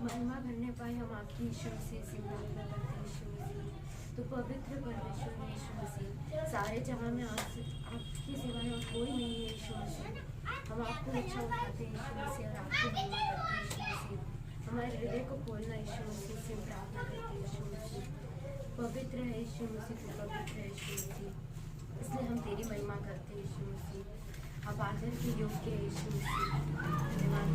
महिमा करने पाए हम आपकी यीशु मसीह से प्रार्थना करते हैं यीशु मसीह। तो पवित्र परमेश्वर है यीशु मसीह, सारे जहां में आपकी सिवाय और कोई नहीं है यीशु मसीह। हम आपको अच्छा उठाते हैं यीशु मसीह और आपको महिमा करते हैं यीशु मसीह। हमारे हृदय को खोलना यीशु मसीह से प्रार्थना करते हैं यीशु मसीह। पवित्र है यीशु मसीह, तो पवित्र है यीशु मसीह, इसलिए हम तेरी महिमा करते हैं यीशु मसीह। आप आदर के योग्य है यीशु मसीह। धन्यवाद।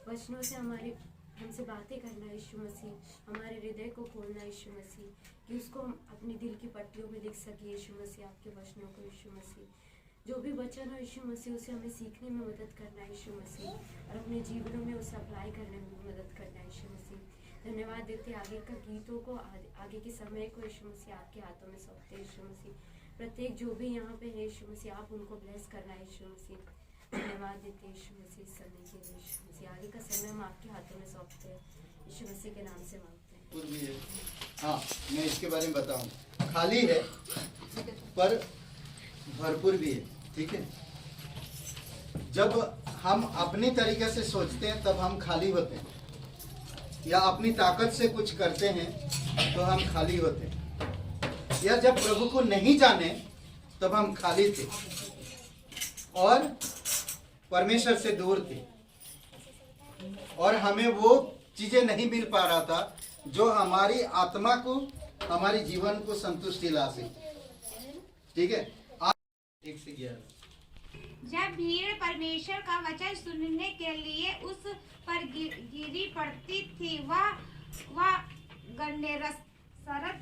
वचनों से हमसे बातें करना यीशु मसीह, हमारे हृदय को खोलना यीशु मसीह, कि उसको हम अपनी दिल की पट्टियों में लिख सके यीशु मसीह, आपके वचनों को यीशु मसीह। जो भी वचन हो यीशु मसीह, उसे हमें सीखने में मदद करना है यीशु मसीह, और अपने जीवनों में उसे अप्लाई करने में मदद करना है यीशु मसीह। धन्यवाद देते आगे का गीतों को, आगे के समय को यीशु मसीह आपके हाथों में सौंपते हैं यीशु मसीह। प्रत्येक जो भी यहाँ पे है यीशु मसीह, आप उनको ब्लेस करना है यीशु मसीह। धन्यवाद देते हैं यीशु मसीह इस समय के लिए यीशु मसीह। आगे का समय हम आपके हाथों में सौंपते हैं यीशु मसीह के नाम से मांगते हैं। हाँ, मैं इसके बारे में बताऊँ। खाली है पर भरपूर भी है, ठीक है। जब हम अपनी तरीके से सोचते हैं तब हम खाली होते हैं, या अपनी ताकत से कुछ करते हैं तो हम खाली होते हैं, या जब प्रभु को नहीं जाने तब हम खाली थे और परमेश्वर से दूर थे, और हमें वो चीजें नहीं मिल पा रहा था जो हमारी आत्मा को, हमारे जीवन को संतुष्टि ला सके, ठीक है। 1 से 11। जब भीड़ परमेश्वर का वचन सुनने के लिए उस पर गिरी पड़ती थी, वह गन्नेसरत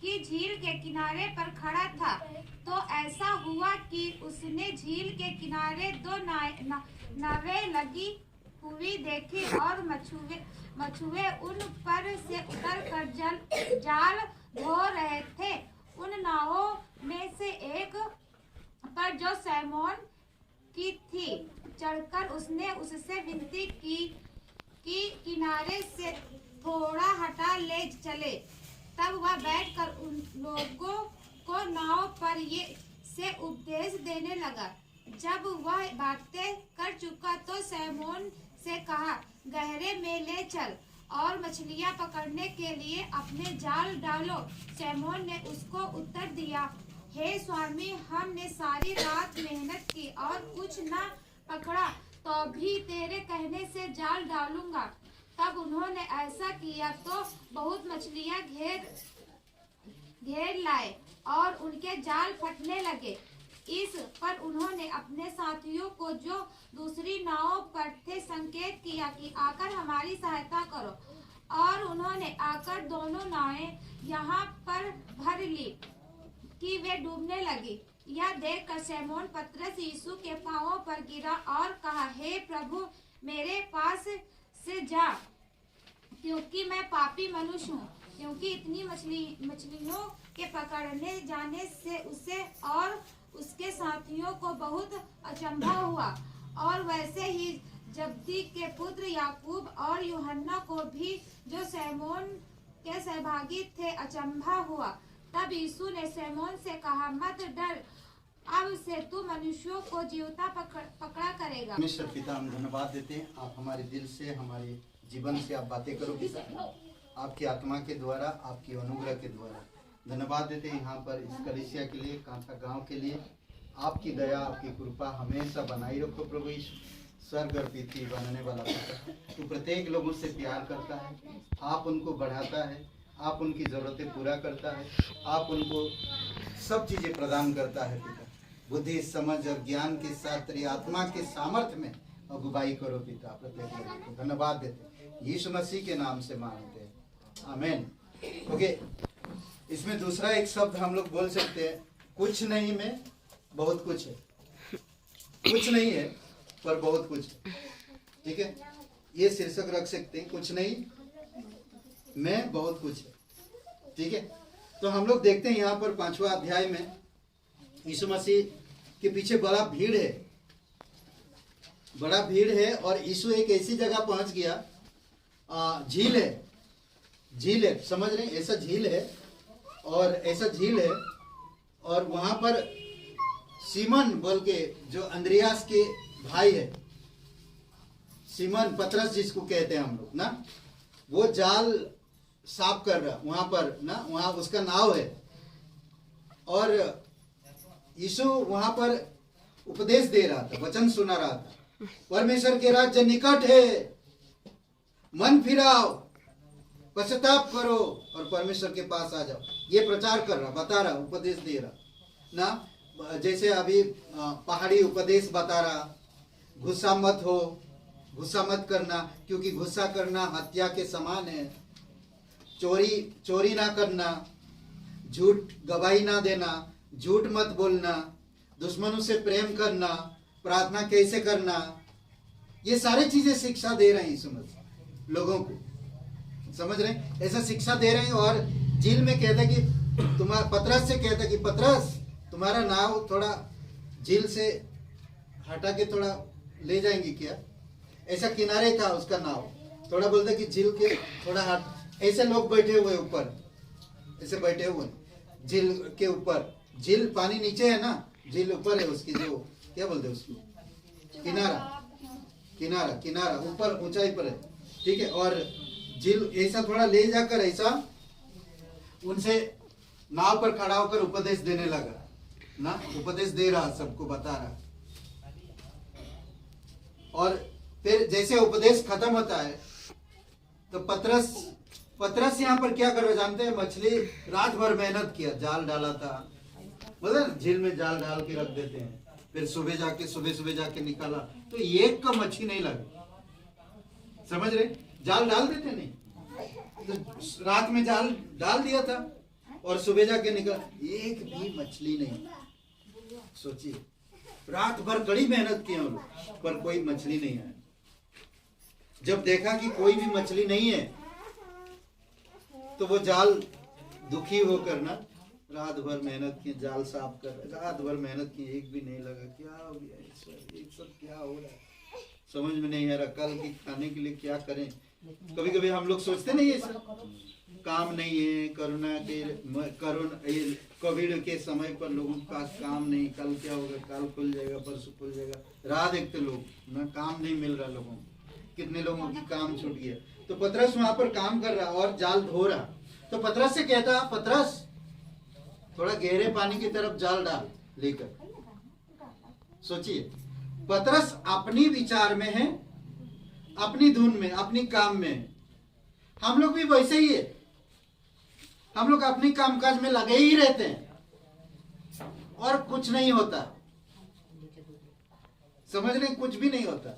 की झील के किनारे पर खड़ा था। तो ऐसा हुआ कि उसने झील के किनारे 2 नावें लगी हुई देखी, और मछुए उन पर से उतरकर जाल धो रहे थे। उन नावों में से एक पर जो सैमोन की थी, चढ़कर उसने उससे विनती की कि किनारे से थोड़ा हटा ले चले। तब वह बैठकर उन लोगों को नाव पर से उपदेश देने लगा। जब वह बातें कर चुका तो सैमोन से कहा, गहरे में ले चल और मछलियां पकड़ने के लिए अपने जाल डालो। सैमोन ने उसको उत्तर दिया, हे स्वामी, हमने सारी रात मेहनत की और कुछ न पकड़ा, तो भी तेरे कहने से जाल डालूंगा। तब उन्होंने ऐसा किया तो बहुत मछलियां घेर लाए और उनके जाल फटने लगे। इस पर उन्होंने अपने साथियों को जो दूसरी नाव पर थे संकेत किया कि आकर हमारी सहायता करो, और उन्होंने आकर दोनों नावें यहाँ पर भर ली कि वे डूबने लगी। यह देखकर सैमोन पतरस यीशु के पांवों पर गिरा और कहा, हे प्रभु, मेरे पास से जा, क्योंकि मैं पापी मनुष्य हूँ। क्योंकि इतनी मछलियों के पकड़ने जाने से उसे और उसके साथियों को बहुत अचंभा हुआ, और वैसे ही जब्दी के पुत्र याकूब और यूहन्ना को भी, जो सैमोन के सहभागी थे, अचंभा हुआ। तब यीशु ने सैमोन से कहा, मत डर, अब से तू मनुष्यों को जीवता पकड़ा करेगा। परमेश्वर पिता, हम धन्यवाद देते हैं, आप हमारे दिल से, हमारे जीवन से आप बातें करो पिता, आपकी आत्मा के द्वारा, आपकी अनुग्रह के द्वारा। धन्यवाद देते हैं यहाँ पर इस कलीसिया के लिए, कांथा गांव के लिए। आपकी दया, आपकी कृपा हमेशा बनाई रखो प्रभु यीशु। स्वर्ग और पृथ्वी बनाने वाला तू प्रत्येक लोगों से प्यार करता है, आप उनको बढ़ाता है, आप उनकी ज़रूरतें पूरा करता है, आप उनको सब चीज़ें प्रदान करता है पिता। बुद्धि, समझ और ज्ञान के साथ तेरी आत्मा के सामर्थ्य में अगुवाई करो पिता। प्रत्येक लोगों को धन्यवाद देते यीशु मसीह के नाम से मांगते हैं, आमीन। ओके, इसमें दूसरा एक शब्द हम लोग बोल सकते हैं, कुछ नहीं में बहुत कुछ है। कुछ नहीं है पर बहुत कुछ है, ठीक है। ये शीर्षक रख सकते हैं, कुछ नहीं में बहुत कुछ है, ठीक है। तो हम लोग देखते हैं यहाँ पर 5वां अध्याय में यीशु मसीह के पीछे बड़ा भीड़ है, और यीशु एक ऐसी जगह पहुंच गया, झील है, समझ रहे हैं, ऐसा झील है, और वहां पर सीमन बोल के, जो अंद्रियास के भाई है, सीमन पतरस जिसको कहते हैं हम लोग ना, वो जाल साफ कर रहा वहां पर ना, वहां उसका नाव है, और यीशु वहां पर उपदेश दे रहा था, वचन सुना रहा था। परमेश्वर के राज्य निकट है, मन फिराओ, पश्चाताप करो और परमेश्वर के पास आ जाओ। ये प्रचार कर रहा, बता रहा, उपदेश दे रहा ना। जैसे अभी पहाड़ी उपदेश बता रहा, गुस्सा मत हो, गुस्सा मत करना, क्योंकि गुस्सा करना हत्या के समान है। चोरी ना करना, झूठ गवाही ना देना, झूठ मत बोलना, दुश्मनों से प्रेम करना, प्रार्थना कैसे करना, ये सारी चीजें शिक्षा दे रहे हैं यीशु मसीह लोगों को, समझ रहे हैं? ऐसा शिक्षा दे रहे हैं। और झील में कहता कि तुम्हारा, पतरस से कहता कि पतरस तुम्हारा नाव थोड़ा झील से हटा के थोड़ा ले जाएंगे क्या? ऐसा किनारे था उसका नाव, थोड़ा बोलता कि झील के थोड़ा हट, ऐसे लोग बैठे हुए ऊपर, ऐसे बैठे हुए झील के ऊपर, झील पानी नीचे है ना, झील ऊपर है, उसकी जो क्या बोलते हैं उसको, किनारा ऊपर ऊंचाई पर है, ठीक है। और झील ऐसा थोड़ा ले जाकर ऐसा उनसे नाव पर खड़ा होकर उपदेश देने लगा ना, उपदेश दे रहा, सबको बता रहा। और फिर जैसे उपदेश खत्म होता है तो पतरस यहाँ पर क्या कर रहा जानते हैं? मछली रात भर मेहनत किया, जाल डाला था, मतलब झील में जाल डाल के रख देते हैं, फिर सुबह जाके निकाला तो एक का मछली नहीं लगा, समझ रहे? जाल डाल देते नहीं, तो रात में जाल डाल दिया था और सुबह जाके निकाला, एक भी मछली नहीं। सोचिए, रात भर कड़ी मेहनत की हम लोग, पर कोई मछली नहीं है। जब देखा कि कोई भी मछली नहीं है तो वो जाल दुखी होकर ना, रात भर मेहनत की, जाल साफ कर, रात भर मेहनत की, एक भी नहीं लगा। क्या हो गया ईश्वर, ये सब क्या हो रहा है, समझ में नहीं आ रहा, कल की खाने के लिए क्या करें। कभी कभी हम लोग सोचते नहीं, ये सब काम नहीं है, कोविड के समय पर लोगों के पास काम नहीं, कल क्या होगा, कल खुल जाएगा, परसों खुल जाएगा, राह देखते लोग ना, काम नहीं मिल रहा लोगों को, कितने लोगों की काम छूट गया। तो पतरस वहां पर काम कर रहा और जाल धो रहा, तो पतरस से कहता, पतरस थोड़ा गहरे पानी की तरफ जाल डाल लेकर। सोचिए, पतरस अपनी विचार में है, अपनी धुन में, अपनी काम में है। हम लोग भी वैसे ही है, हम लोग अपनी कामकाज में लगे ही रहते हैं और कुछ नहीं होता, समझ रहे? कुछ भी नहीं होता।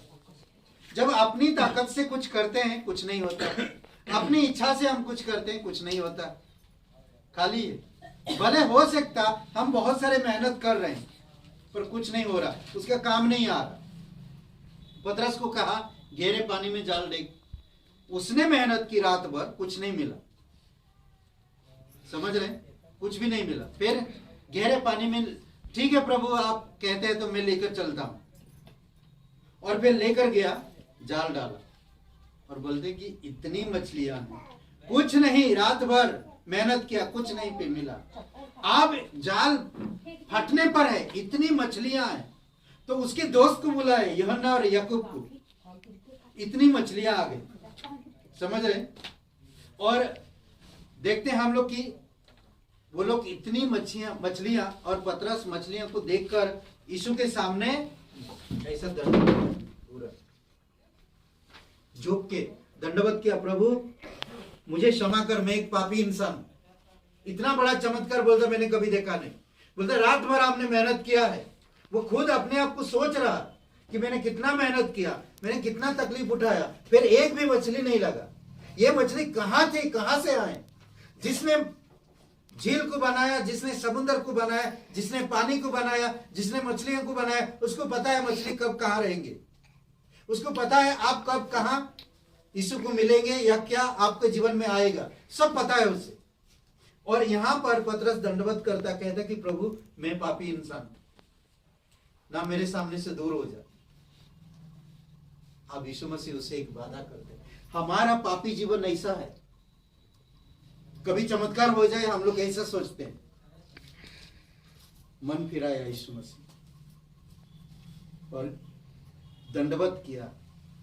जब अपनी ताकत से कुछ करते हैं कुछ नहीं होता, अपनी इच्छा से हम कुछ करते हैं कुछ नहीं होता, खाली भले हो सकता हम बहुत सारे मेहनत कर रहे हैं पर कुछ नहीं हो रहा, उसका काम नहीं आ रहा। पतरस को कहा गहरे पानी में जाल देख, उसने मेहनत की रात भर, कुछ नहीं मिला, समझ रहे? कुछ भी नहीं मिला। फिर गहरे पानी में, ठीक है प्रभु आप कहते हैं तो मैं लेकर चलता हूं, और फिर लेकर गया, जाल डाला और बोलते कि इतनी मछलियां हैं, कुछ नहीं, रात भर मेहनत किया, कुछ नहीं पे मिला। अब जाल फटने पर है, इतनी मछलियां हैं, तो उसके दोस्त को बुलाए, यूहन्ना और याकूब को, इतनी मछलियां आ गई, समझ रहे? और देखते हैं हम लोग कि वो लोग इतनी मछलियां, और पतरस मछलियों को देखकर यीशु के सामने ऐसा पूरा झुक के दंडवत किया, प्रभु मुझे क्षमा कर, मैं एक पापी इंसान। इतना बड़ा चमत्कार बोलता मैंने कभी देखा नहीं। बोलता रात भर आपने मेहनत किया है, वो खुद अपने आप को सोच रहा कि मैंने कितना मेहनत किया, मैंने कितना तकलीफ उठाया, फिर एक भी मछली नहीं लगा। ये मछली कहां थे, कहां से आए? जिसने झील को बनाया, जिसने समुद्र को बनाया, जिसने पानी को बनाया, जिसने मछलियों को बनाया, उसको पता है मछली कब कहां रहेंगे, उसको पता है आप कब कहां यीशु को मिलेंगे या क्या आपके जीवन में आएगा, सब पता है उसे। और यहां पर पतरस दंडवत करता, कहता कि प्रभु मैं पापी इंसान, ना मेरे सामने से दूर हो जा। अब यीशु मसीह उसे एक वादा करते, हमारा पापी जीवन ऐसा है, कभी चमत्कार हो जाए हम लोग ऐसा सोचते हैं। मन फिराया यीशु मसीह और दंडवत किया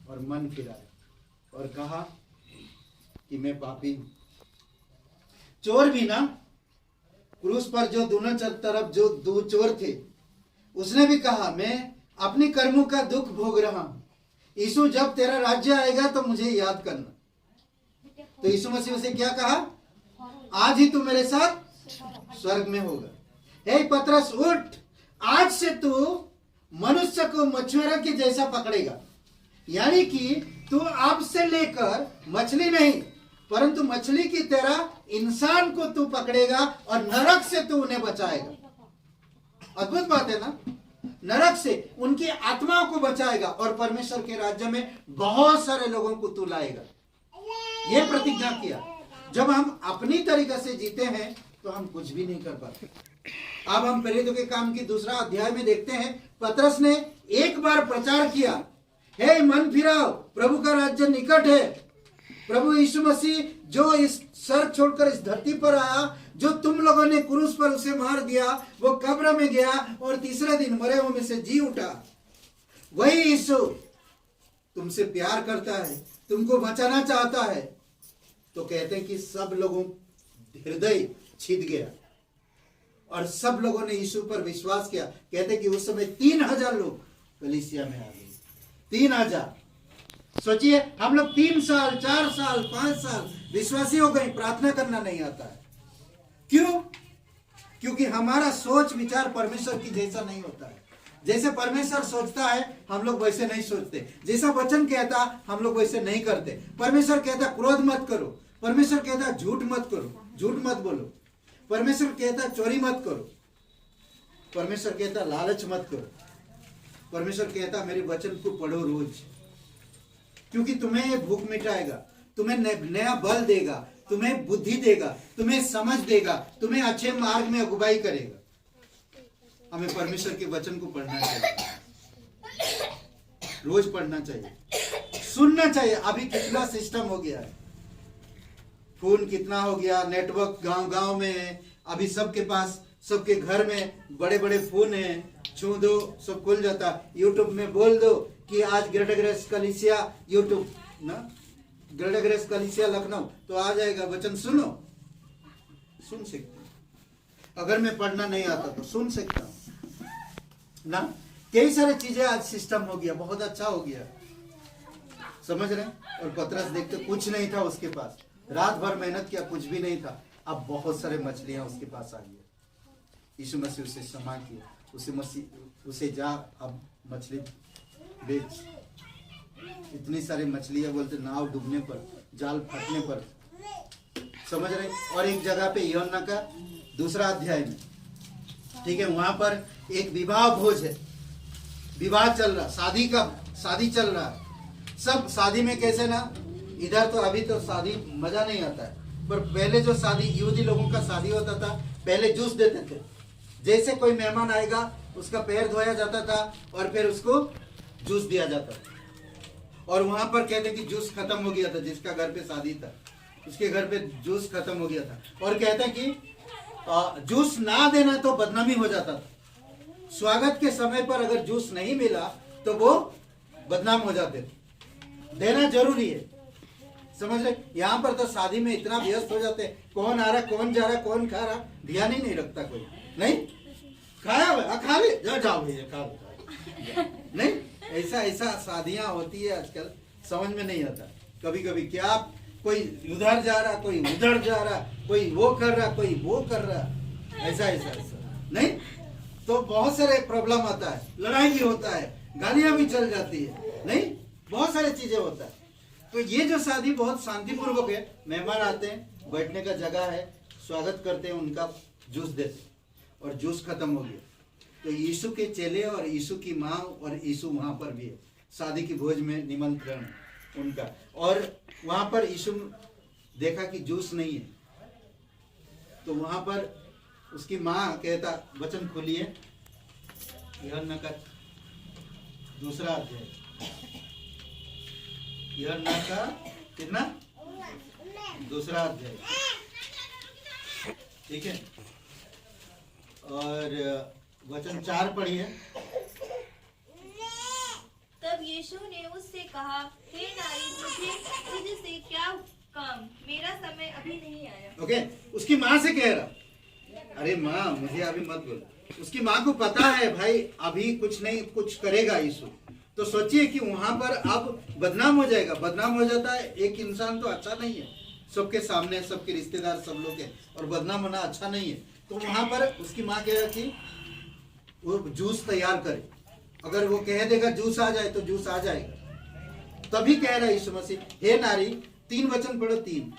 और मन फिराया और कहा कि मैं पापी हूं। चोर भी ना, क्रूस पर जो दोनों तरफ जो दो चोर थे, उसने भी कहा मैं अपनी कर्मों का दुख भोग रहा हूं, यीशु जब तेरा राज्य आएगा तो मुझे याद करना। तो यीशु मसीह उसे क्या कहा, आज ही तू मेरे साथ स्वर्ग में होगा। हे पतरस उठ, आज से तू मनुष्य को मछुआरा के जैसा पकड़ेगा। यानी कि तू अब से लेकर मछली नहीं परंतु मछली की तरह इंसान को तू पकड़ेगा और नरक से तू उन्हें बचाएगा। अद्भुत बात है ना, नरक से उनकी आत्माओं को बचाएगा और परमेश्वर के राज्य में बहुत सारे लोगों को तू लाएगा। यह प्रतिज्ञा किया। जब हम अपनी तरीके से जीते हैं तो हम कुछ भी नहीं कर पाते। अब हम प्रेरितों के काम की दूसरा अध्याय में देखते हैं, पतरस ने एक बार प्रचार किया, हे मन फिराओ, प्रभु का राज्य निकट है। प्रभु यीशु मसीह जो इस स्वर्ग छोड़कर इस धरती पर आया, जो तुम लोगों ने क्रूस पर उसे मार दिया, वो कब्र में गया और तीसरे दिन मरे हुए में से जी उठा। वही यीशु तुमसे प्यार करता है, तुमको बचाना चाहता है। तो कहते हैं कि सब लोगों हृदय छिद गया और सब लोगों ने यीशु पर विश्वास किया। कहते कि उस समय 3000 लोग कलीसिया में आ गए। 3000। सोचिए, हम लोग 3 साल 4 साल 5 साल विश्वासी हो गए, प्रार्थना करना नहीं आता है। क्यों? क्योंकि हमारा सोच विचार परमेश्वर की जैसा नहीं होता है। जैसे परमेश्वर सोचता है हम लोग वैसे नहीं सोचते, जैसा वचन कहता हम लोग वैसे नहीं करते। परमेश्वर कहता क्रोध मत करो, परमेश्वर कहता झूठ मत करो, झूठ मत बोलो। परमेश्वर कहता चोरी मत करो, परमेश्वर कहता लालच मत करो। परमेश्वर कहता मेरे वचन को पढ़ो रोज, क्योंकि तुम्हें ये भूख मिटाएगा, तुम्हें नया बल देगा, तुम्हें बुद्धि देगा, तुम्हें समझ देगा, तुम्हें अच्छे मार्ग में अगुवाई करेगा। हमें परमेश्वर के वचन को पढ़ना चाहिए, रोज पढ़ना चाहिए, सुनना चाहिए। अभी कितना सिस्टम हो गया है, फोन कितना हो गया, नेटवर्क गांव गांव में है। अभी सबके पास, सबके घर में बड़े बड़े फोन हैं, छू दो सब खुल जाता। यूट्यूब में बोल दो कि आज ग्रेटर ग्रेस कलीसिया यूट्यूब ना, ग्रेटर ग्रेस कलीसिया लखनऊ, तो आ जाएगा। वचन सुनो, सुन सकते। अगर मैं पढ़ना नहीं आता तो सुन सकता हूँ ना। कई सारी चीजें आज सिस्टम हो गया, बहुत अच्छा हो गया, समझ रहे हैं। और पतरस देखते कुछ नहीं था उसके पास, रात भर मेहनत किया, कुछ भी नहीं था। अब बहुत सारे मछलियां उसके पास आ गई। यीशु मसीह उसे क्षमा किया, उसे जा अब मछली बेच। इतनी सारी मछलियां, बोलते नाव डूबने पर, जाल फटने पर, समझ रहे। और एक जगह पे यूहन्ना का दूसरा अध्याय में, ठीक है, वहां पर एक विवाह भोज है, विवाह चल रहा, शादी चल रहा है। सब शादी में कैसे ना, इधर तो अभी तो शादी मजा नहीं आता है, पर पहले जो शादी यहूदी लोगों का शादी होता था, पहले जूस देते थे। जैसे कोई मेहमान आएगा उसका पैर धोया जाता था और फिर उसको जूस दिया जाता था। और वहां पर कहते कि जूस खत्म हो गया था, जिसका घर पे शादी था उसके घर पे जूस खत्म हो गया था। और कहते हैं कि जूस ना देना तो बदनामी हो जाता था। स्वागत के समय पर अगर जूस नहीं मिला तो वो बदनाम हो जाते थे। देना जरूरी है, समझ रहे। यहाँ पर तो शादी में इतना व्यस्त हो जाते हैं, कौन आ रहा, कौन जा रहा, कौन खा रहा, ध्यान ही नहीं रखता कोई। नहीं खाया खा ले, जाओ भैया खा लो, नहीं। ऐसा शादियां होती है आजकल, समझ में नहीं आता। कभी कभी क्या कोई उधर जा रहा, कोई उधर जा रहा, कोई वो कर रहा, कोई वो कर रहा, ऐसा नहीं। तो बहुत सारे प्रॉब्लम आता है, लड़ाई भी होता है, गालियां भी चल जाती है, नहीं, बहुत सारी चीजें होता है। तो ये जो शादी बहुत शांतिपूर्वक है, मेहमान आते हैं, बैठने का जगह है, स्वागत करते हैं, उनका जूस देते, और जूस खत्म हो गया। तो यीशु के चेले और यीशु की माँ और यीशु वहां पर भी है, शादी की भोज में निमंत्रण उनका। और वहां पर यीशु देखा कि जूस नहीं है, तो वहां पर उसकी माँ कहता, वचन खोलिए यूहन्ना का दूसरा अध्याय, यूहन्ना का कितना, दूसरा अध्याय, ठीक है। और वचन 4 पढ़िए। तब यीशु ने उससे कहा, हे नारी, मुझे तुझसे क्या काम, मेरा समय अभी नहीं आया। ओके, उसकी माँ से कह रहा, अरे माँ मुझे अभी मत बोल। उसकी माँ को पता है भाई अभी कुछ नहीं, कुछ करेगा यीशु। तो सोचिए कि वहां पर अब बदनाम हो जाएगा। बदनाम हो जाता है एक इंसान तो अच्छा नहीं है, सबके सामने, सबके रिश्तेदार सब लोग हैं, और बदनाम होना अच्छा नहीं है। तो वहां पर उसकी माँ कह रहा कि वो जूस तैयार करे, अगर वो कह देगा जूस आ जाए तो जूस आ जाएगा। तभी कह रहा है यीशु मसीह, हे नारी, 3 वचन पढ़ो, 3।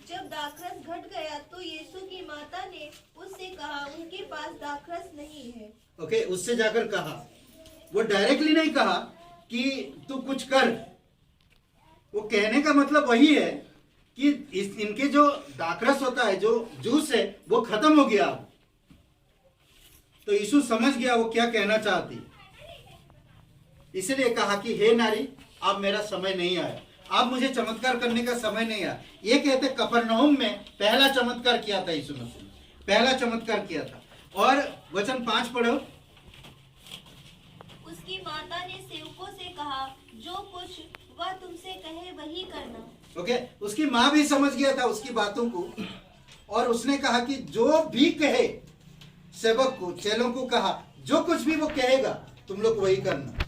जब दाखरस घट गया तो यीशु की माता ने उससे कहा, उनके पास दाखरस नहीं है। ओके, उससे जाकर कहा, वो डायरेक्टली नहीं कहा कि तू कुछ कर। वो कहने का मतलब वही है कि इनके जो दाखरस होता है, जो जूस है, वो खत्म हो गया। तो यीशु समझ गया वो क्या कहना चाहती, इसलिए कहा कि हे नारी, अब मेरा समय नहीं आया, अब मुझे चमत्कार करने का समय नहीं आया। ये कहते कफरनहूम में पहला चमत्कार किया था यीशु मसीह ने, पहला चमत्कार किया था। और वचन 5 पढ़ो। उसकी माता ने सेवकों से कहा, जो कुछ वह तुमसे कहे वही करना। ओके, उसकी माँ भी समझ गया था उसकी बातों को, और उसने कहा कि जो भी कहे, सेवक को, चेलों को कहा, जो कुछ भी वो कहेगा तुम लोग वही करना।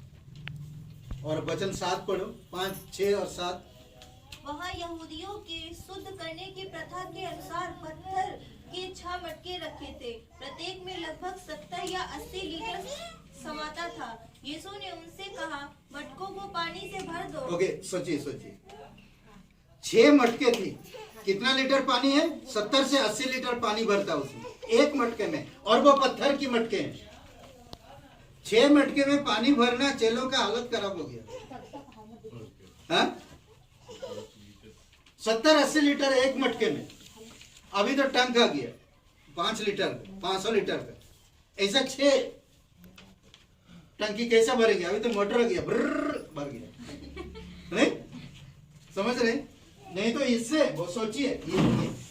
और वचन 7 पढ़ो, 5, 6 और 7। वहाँ यहूदियों के शुद्ध करने की प्रथा के अनुसार पत्थर के 6 मटके रखे थे, प्रत्येक में लगभग 70 या 80 लीटर समाता था। यीशु ने उनसे कहा, मटकों को पानी से भर दो। ओके, सोचिए 6 मटके थे, कितना लीटर पानी है? 70 से 80 लीटर पानी भरता उसमें एक मटके में, और वो पत्थर की मटके हैं। 6 मटके में पानी भरना, चेलों का हालत खराब हो गया। हाँ, 70-80 लीटर एक मटके में। अभी तो टंक आ गया 5 लीटर, 500 लीटर का। ऐसा 6 टंकी कैसा भरेगी? अभी तो मोटर आ गया, भर गया। नहीं समझ रहे? नहीं तो इससे वो सोचिए, ये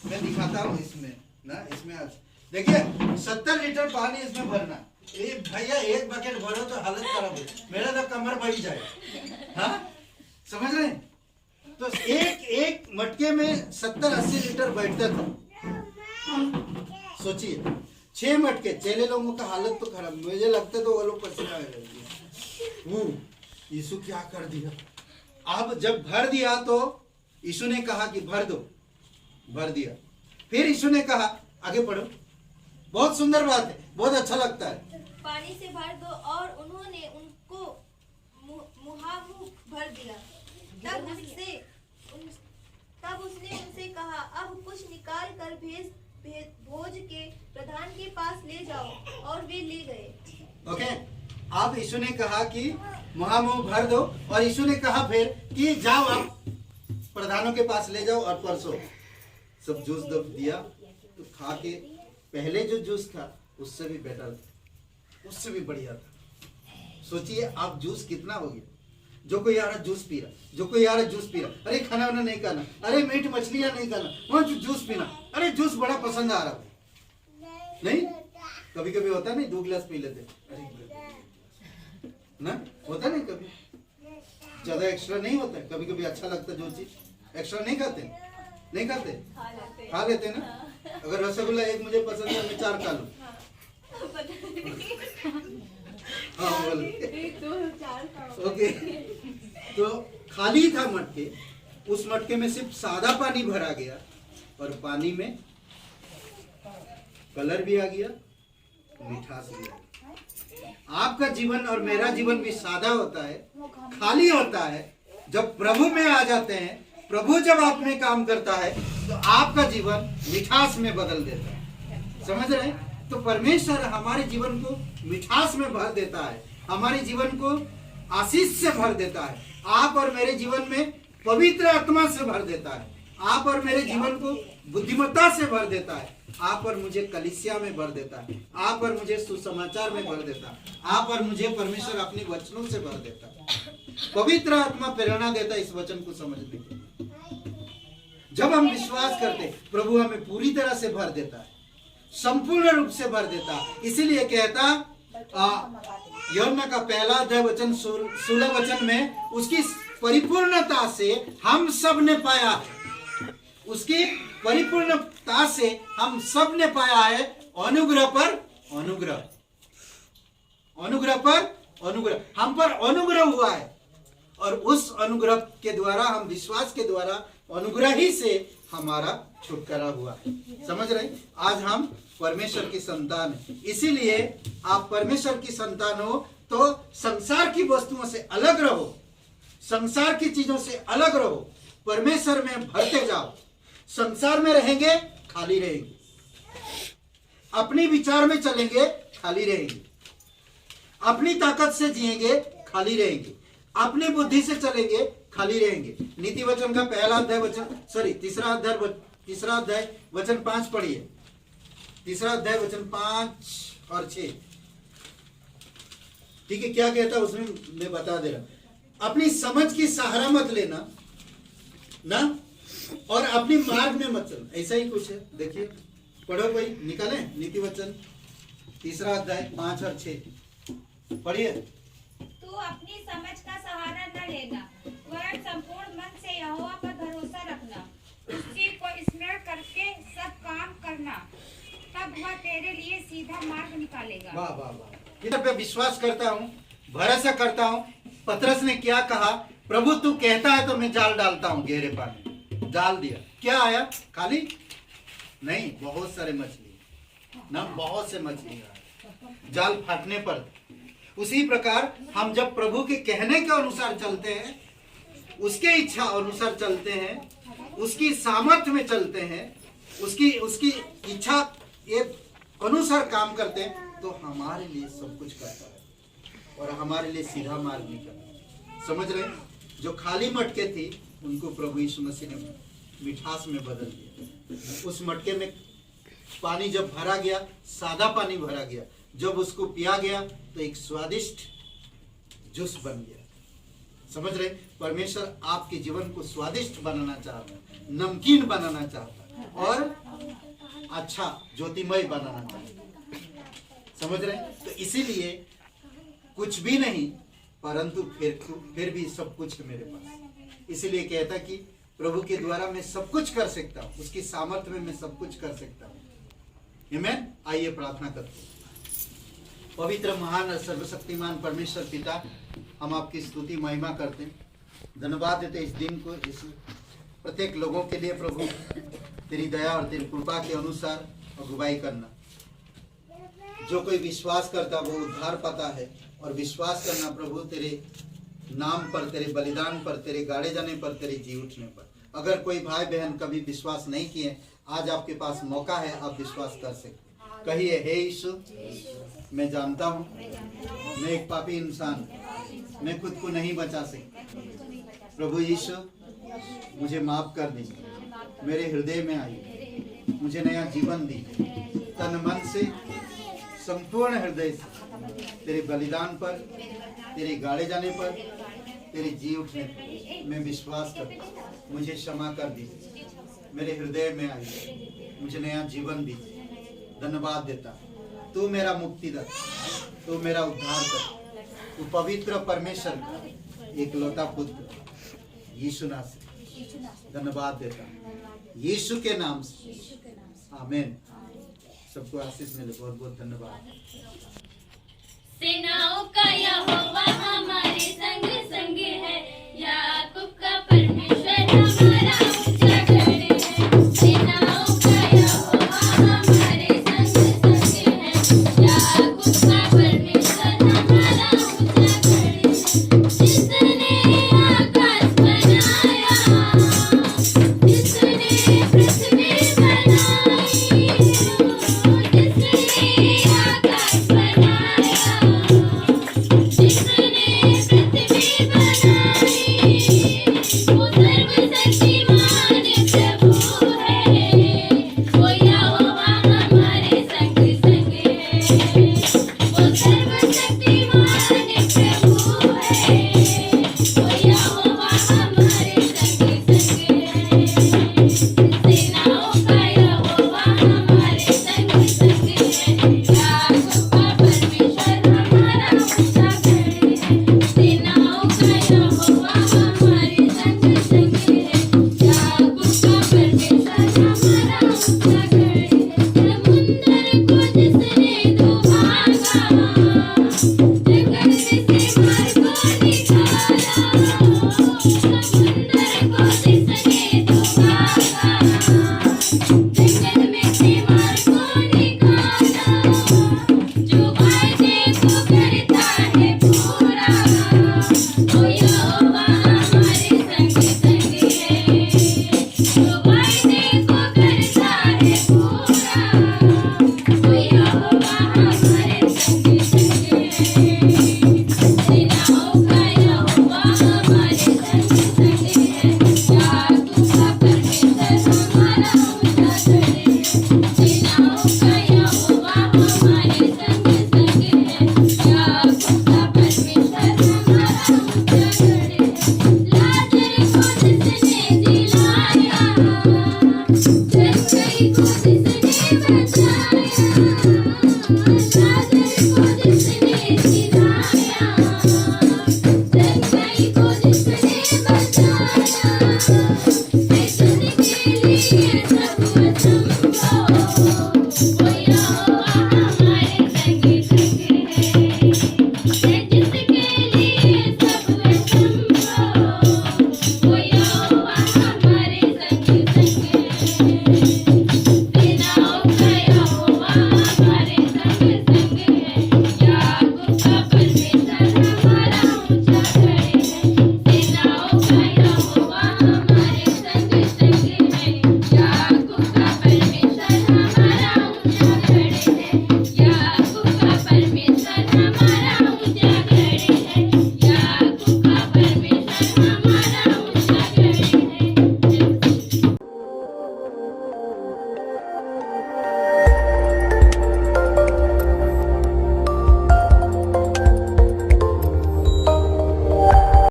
मैं दिखाता हूँ इसमें ना, इसमें देखिए 70 लीटर पानी इसमें भरना। भैया एक बकेट भरो तो हालत खराब है, मेरा तो कमर बैठ जाए। हाँ, समझ रहे? तो एक मटके में 70-80 लीटर बैठता था। सोचिए 6 मटके, चेले लोगों का हालत तो खराब। मुझे लगता तो वो लोग पसीना यीशु क्या कर दिया। अब जब भर दिया तो यीशु ने कहा कि भर दो, भर दिया। फिर यीशु ने कहा, आगे पढ़ो, बहुत सुंदर बात है, बहुत अच्छा लगता है। पानी से भर दो, और उन्होंने उनको मुहामुह भर दिया। तब उसने उनसे कहा, अब कुछ निकाल कर भोज के प्रधान के पास ले जाओ, और वे ले गए। ओके, अब यीशु ने कहा कि मुहामुह भर दो, और यीशु ने कहा फिर कि जाओ आप प्रधानों के पास ले जाओ, और परसों सब जूस दिया। तो खा के पहले जो जूस था उससे भी बेटर था, उससे भी बढ़िया था। सोचिए आप जूस कितना हो गया। जो कोई आ रहा जूस पी रहा, जो कोई आ रहा जूस पी रहा, अरे खाना वाना नहीं खाना, अरे मीट मछलियां नहीं खाना, वहाँ जूस पीना, अरे जूस बड़ा पसंद आ रहा। नहीं, कभी कभी होता नहीं, 2 गिलास पी लेते, अरे ना, होता नहीं, कभी ज्यादा एक्स्ट्रा नहीं होता है, कभी कभी अच्छा लगता जो चीज एक्स्ट्रा नहीं खाते, नहीं खाते, खा लेते ना। अगर रसगुल्ला एक मुझे पसंद है, मैं 4 खा लूं। हाँ, ओके, तो खाली था मटके, उस मटके में सिर्फ सादा पानी भरा गया, और पानी में कलर भी आ गया, मिठास भी आ गया। आपका जीवन और मेरा जीवन भी सादा होता है, खाली होता है। जब प्रभु में आ जाते हैं, प्रभु जब आप में काम करता है, तो आपका जीवन मिठास में बदल देता है। समझ रहे हैं? तो परमेश्वर हमारे जीवन को मिठास में भर देता है, हमारे जीवन को आशीष से भर देता है, आप और मेरे जीवन में पवित्र आत्मा से भर देता है, आप और मेरे जीवन को बुद्धिमत्ता से भर देता है, आप और मुझे कलीसिया में भर देता है, आप और मुझे सुसमाचार में भर देता है, आप और मुझे परमेश्वर अपने वचनों से भर देता है। पवित्र आत्मा प्रेरणा देता है इस वचन को समझने के लिए। जब हम विश्वास करते, प्रभु हमें पूरी तरह से भर देता है, संपूर्ण रूप से भर देता। इसीलिए कहता यूहन्ना का 1 अध्याय वचन 16 वचन में, उसकी परिपूर्णता से हम सब ने पाया है, उसकी परिपूर्णता से हम सब ने पाया है अनुग्रह पर अनुग्रह, अनुग्रह पर अनुग्रह, हम पर अनुग्रह हुआ है। और उस अनुग्रह के द्वारा, हम विश्वास के द्वारा, अनुग्रह ही से हमारा छुटकारा हुआ। समझ रहे? आज हम परमेश्वर की संतान हैं। इसीलिए आप परमेश्वर की संतान हो तो संसार की वस्तुओं से अलग रहो, संसार की चीजों से अलग रहो, परमेश्वर में भरते जाओ। संसार में रहेंगे खाली रहेंगे, अपनी विचार में चलेंगे खाली रहेंगे, अपनी ताकत से जिएंगे खाली रहेंगे, अपनी बुद्धि से चलेंगे खाली रहेंगे। नीति वचन का पहला अध्याय तीसरा अध्याय वचन 5 पढ़िए। तीसरा अध्याय वचन 5 और 6। ठीक है, क्या कहता है उसमें मैं बता दे रहा। अपनी समझ की सहारा मत लेना ना, और अपनी मार्ग में मत चलना, ऐसा ही कुछ है। देखिए पढ़ो, कोई निकाले नीति वचन तीसरा अध्याय 5 और 6 पढ़िए। तू अपनी समझ का सहारा न लेना, वरन संपूर्ण मन से यहोवा पर भरोसा रखना, उसी को स्मरण करके सब काम करना, तब वह तेरे लिए सीधा मार्ग निकालेगा। वाह वाह वाह, इधर पे विश्वास करता हूँ, भरोसा करता हूँ। पतरस ने क्या कहा, प्रभु तू कहता है तो मैं जाल डालता हूँ गहरे पानी में। डाल दिया, क्या आया? खाली नहीं, बहुत सारे मछली ना, बहुत से मछली आए जाल फाटने पर। उसी प्रकार हम जब प्रभु के कहने के अनुसार चलते हैं, उसके इच्छा अनुसार चलते हैं, उसकी सामर्थ्य में चलते हैं, उसकी इच्छा ये अनुसार काम करते हैं, तो हमारे लिए सब कुछ करता है और हमारे लिए सीधा मार्ग निकलता। समझ रहे? जो खाली मटके थी उनको प्रभु यीशु मसीह ने मिठास में बदल दिया। उस मटके में पानी जब भरा गया, सादा पानी भरा गया, जब उसको पिया गया तो एक स्वादिष्ट जूस बन गया। समझ रहे? परमेश्वर आपके जीवन को स्वादिष्ट बनाना चाहता है, नमकीन बनाना चाहता है और अच्छा ज्योतिमय बनाना चाहता है। समझ रहे? तो इसीलिए कुछ भी नहीं, परंतु फिर भी सब कुछ है मेरे पास। इसीलिए कहता कि प्रभु के द्वारा मैं सब कुछ कर सकता हूँ, उसकी सामर्थ्य में मैं सब कुछ कर सकता हूँ। आमीन। आइए प्रार्थना करते हैं। पवित्र महान और सर्वशक्तिमान परमेश्वर पिता, हम आपकी स्तुति महिमा करते हैं, धन्यवाद देते इस दिन को, इस प्रत्येक लोगों के लिए प्रभु तेरी दया और तेरी कृपा के अनुसार अगुवाई करना। जो कोई विश्वास करता वो उद्धार पाता है, और विश्वास करना प्रभु तेरे नाम पर, तेरे बलिदान पर, तेरे गाड़े जाने पर, तेरे जी उठने पर। अगर कोई भाई बहन कभी विश्वास नहीं किए, आज आपके पास मौका है, आप विश्वास कर सकते। कहिए, हे यीशु, मैं जानता हूँ मैं एक पापी इंसान, मैं खुद को नहीं बचा सकता। प्रभु यीशु मुझे माफ कर दीजिए, मेरे हृदय में आइए, मुझे नया जीवन दीजिए। तन मन से, संपूर्ण हृदय से तेरे बलिदान पर, तेरे गाड़े जाने पर, तेरे जी उठने पर मैं विश्वास करता हूँ। मुझे क्षमा कर दीजिए, मेरे हृदय में आइए, मुझे नया जीवन दीजिए। धन्यवाद देता, तू मेरा मुक्तिदाता, तू मेरा उद्धार कर, तू पवित्र परमेश्वर का एकलौता पुत्र यीशु नासरी। धन्यवाद देता यीशु के नाम से, आमीन। सबको आशीष मिले। बहुत बहुत धन्यवाद। सेनाओं का यहोवा हमारे संग संग